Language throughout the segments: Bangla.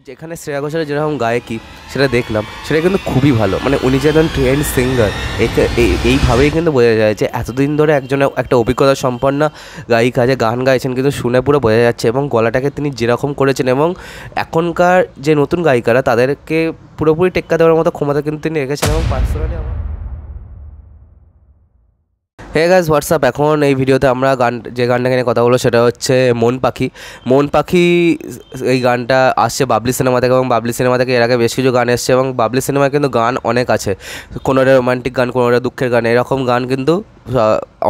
যেখানে শ্রেয়া ঘোষালের যেরকম গায়কি সেটা দেখলাম, সেটা কিন্তু খুবই ভালো। মানে উনি যে একজন ট্রেন্ড সিঙ্গার, এইভাবেই কিন্তু বোঝা যায় যে এতদিন ধরে একটা অভিজ্ঞতা সম্পন্ন গায়িকা যে গান গাইছেন, কিন্তু শুনে পুরো বোঝা যাচ্ছে। এবং গলাটাকে তিনি যেরকম করেছেন, এবং এখনকার যে নতুন গায়িকারা তাদেরকে পুরোপুরি টেক্কা দেওয়ার মতো ক্ষমতা কিন্তু তিনি রেখেছেন। এবং পার্সোনালি আমার হে গাইস হোয়াটসঅ্যাপ, এখন এই ভিডিওতে আমরা যে গানটা নিয়ে কথা বলবো সেটা হচ্ছে মন পাখি। মন পাখি এই গানটা আসছে বাবলি সিনেমা থেকে, এবং বাবলি সিনেমা থেকে এর আগে বেশ কিছু গান এসছে, এবং বাবলি সিনেমায় কিন্তু গান অনেক আছে, কোনোটা রোমান্টিক গান, কোনোটা দুঃখের গান, এরকম গান কিন্তু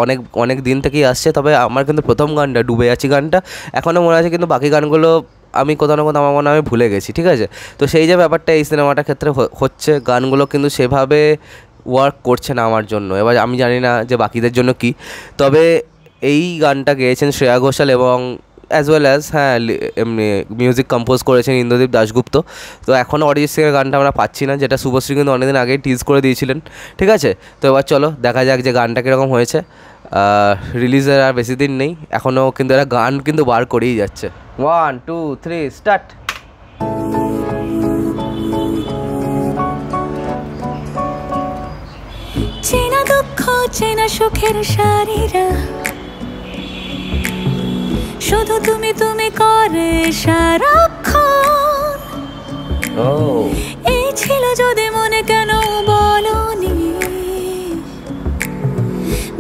অনেক অনেক দিন থেকেই আসছে। তবে আমার কিন্তু প্রথম গানটা ডুবে আছি গানটা এখনও মনে আছে, কিন্তু বাকি গানগুলো আমি কোথাও না কোথাও আমার মনে আমি ভুলে গেছি, ঠিক আছে। তো সেই যে ব্যাপারটা এই সিনেমাটার ক্ষেত্রে হচ্ছে, গানগুলো কিন্তু সেভাবে ওয়ার্ক করছে না আমার জন্য। এবার আমি জানি না যে বাকিদের জন্য কি, তবে এই গানটা গেয়েছেন শ্রেয়া ঘোষাল, এবং অ্যাজ ওয়েল অ্যাজ এমনি মিউজিক কম্পোজ করেছেন ইন্দ্রদীপ দাশগুপ্ত। তো এখনও অরিজিৎ সিংয়ের গানটা আমরা পাচ্ছি না, যেটা শুভশ্রী কিন্তু অনেকদিন আগেই টিজ করে দিয়েছিলেন, ঠিক আছে। তো এবার চলো দেখা যাক যে গানটা কীরকম হয়েছে। রিলিজের আর বেশি দিন নেই, এখনও কিন্তু এরা গান কিন্তু বার করেই যাচ্ছে। 1 2 3 স্টার্ট। চেনা দুঃখ চেনা সুখের সারিরা, শুধু তুমি তুমি করে সারাক্ষণ। এই ছিল যদি মনে কেন বলনি,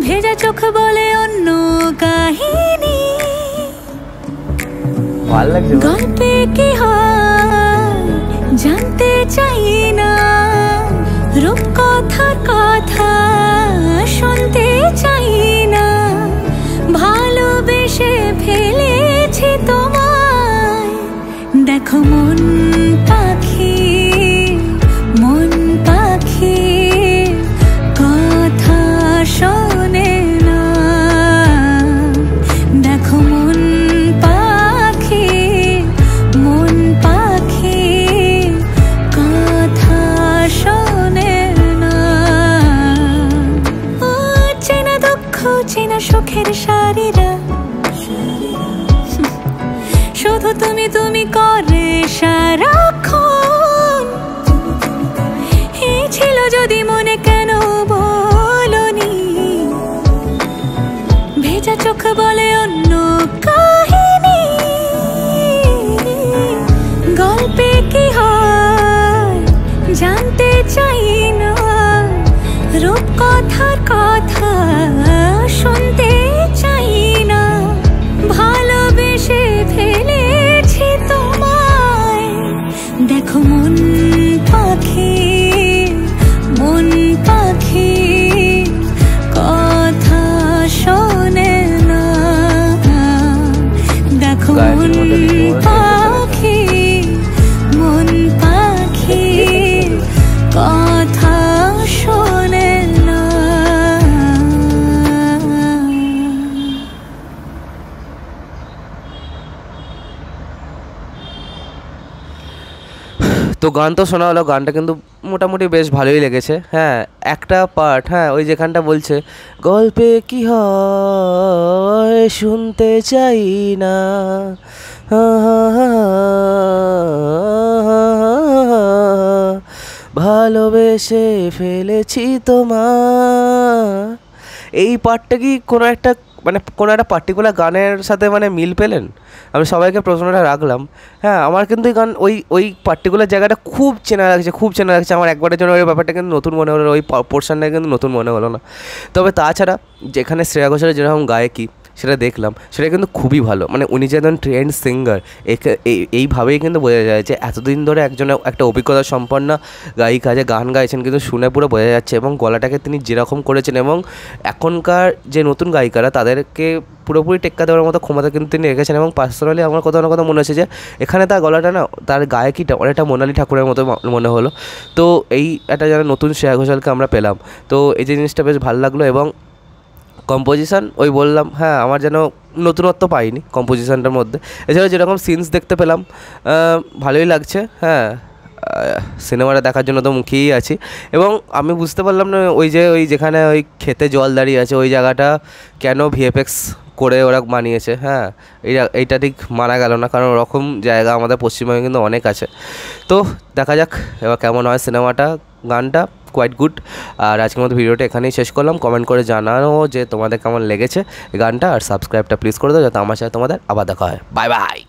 ভেজা চোখ বলে অন্য কাহিনী। গল্পে কি হয় জানতে চাই না, রূপকথার কথা শুনতে চাই না। ভালোবেসে ফেলেছি তোমায়, দেখো মন পাখি, মন পাখি কথা শোনে না। দেখো মন পাখি, মন পাখি কথা শোনে না। ও চেনা দুঃখ চেনা সুখের সারিরা, শুধু তুমি তুমি করে সারাক্ষণ। এই ছিল যদি মনে কেন বলনি, ভেজা চোখ বলে অন্য কাহিনী। গল্পে কি হয় জানতে চাই না, রূপকথার কথা শুনতে চাই না। ভালোবেসে ফেলেছি তোমায়, দেখো মন পাখি, মন পাখি কথা শোনে না। দেখো মন পাখি, মন পাখি কথা শোনে না। তো গান তো শোনা হলো, গানটা কিন্তু মোটামুটি বেশ ভালোই লেগেছে। হ্যাঁ, একটা পার্ট, হ্যাঁ ওই যেখানটা বলছে গল্পে কি হয় শুনতে চাই না, ভালোবেসে ফেলেছি তোমার। এই পার্টটা কি কোনো একটা পার্টিকুলার গানের সাথে মিল পেলেন? আমি সবাইকে প্রশ্নটা রাখলাম। হ্যাঁ, আমার কিন্তু এই গান ওই পার্টিকুলার জায়গাটা খুব চেনা লাগছে আমার। একবারের জন্য ওই ব্যাপারটা কিন্তু নতুন মনে হলো, ওই পোর্শনটা কিন্তু নতুন মনে হলো না। তবে তাছাড়া যেখানে শ্রেয়া ঘোষালের যেরকম গায়কি সেটা দেখলাম, সেটা কিন্তু খুবই ভালো। মানে উনি যে একজন ট্রেন্ড সিঙ্গার, এইভাবেই কিন্তু বোঝা যায় যে এতদিন ধরে একটা অভিজ্ঞতা সম্পন্ন গায়িকা যে গান গাইছেন, কিন্তু শুনে পুরো বোঝা যাচ্ছে। এবং গলাটাকে তিনি যেরকম করেছেন, এবং এখনকার যে নতুন গায়িকারা তাদেরকে পুরোপুরি টেক্কা দেওয়ার মতো ক্ষমতা কিন্তু তিনি রেখেছেন। এবং পার্সোনালি আমার কোথাও না কোথাও মনে হচ্ছে যে এখানে তার গলাটা না, তার গায়কিটা অনেকটা মোনালি ঠাকুরের মতো মনে হলো। তো এই একটা যেন নতুন শ্রেয়া ঘোষালকে আমরা পেলাম, তো এই জিনিসটা বেশ ভালো লাগলো। এবং কম্পোজিশান ওই বললাম, হ্যাঁ আমার যেন নতুনত্ব পাইনি কম্পোজিশানটার মধ্যে। এছাড়াও যেরকম সিনস দেখতে পেলাম ভালোই লাগছে। হ্যাঁ, সিনেমাটা দেখার জন্য তো মুখিয়েই আছি। এবং আমি বুঝতে পারলাম না ওই যেখানে ওই খেতে জল দাঁড়িয়ে আছে, ওই জায়গাটা কেন ভিএফএক্স করে ওরা বানিয়েছে, হ্যাঁ এইটা ঠিক মানা গেল না, কারণ ওরকম জায়গা আমাদের পশ্চিমবঙ্গে কিন্তু অনেক আছে। তো দেখা যাক এবার কেমন হয় সিনেমাটা, গানটা কোয়াইট গুড। আর আজকের মতো ভিডিওটা এখানেই শেষ করলাম। কমেন্ট করে জানাও যে তোমাদের কেমন লেগেছে গানটা, আর সাবস্ক্রাইবটা প্লিজ করে দাও যাতে আমার সাথে তোমাদের আবার দেখা হয়। Bye bye.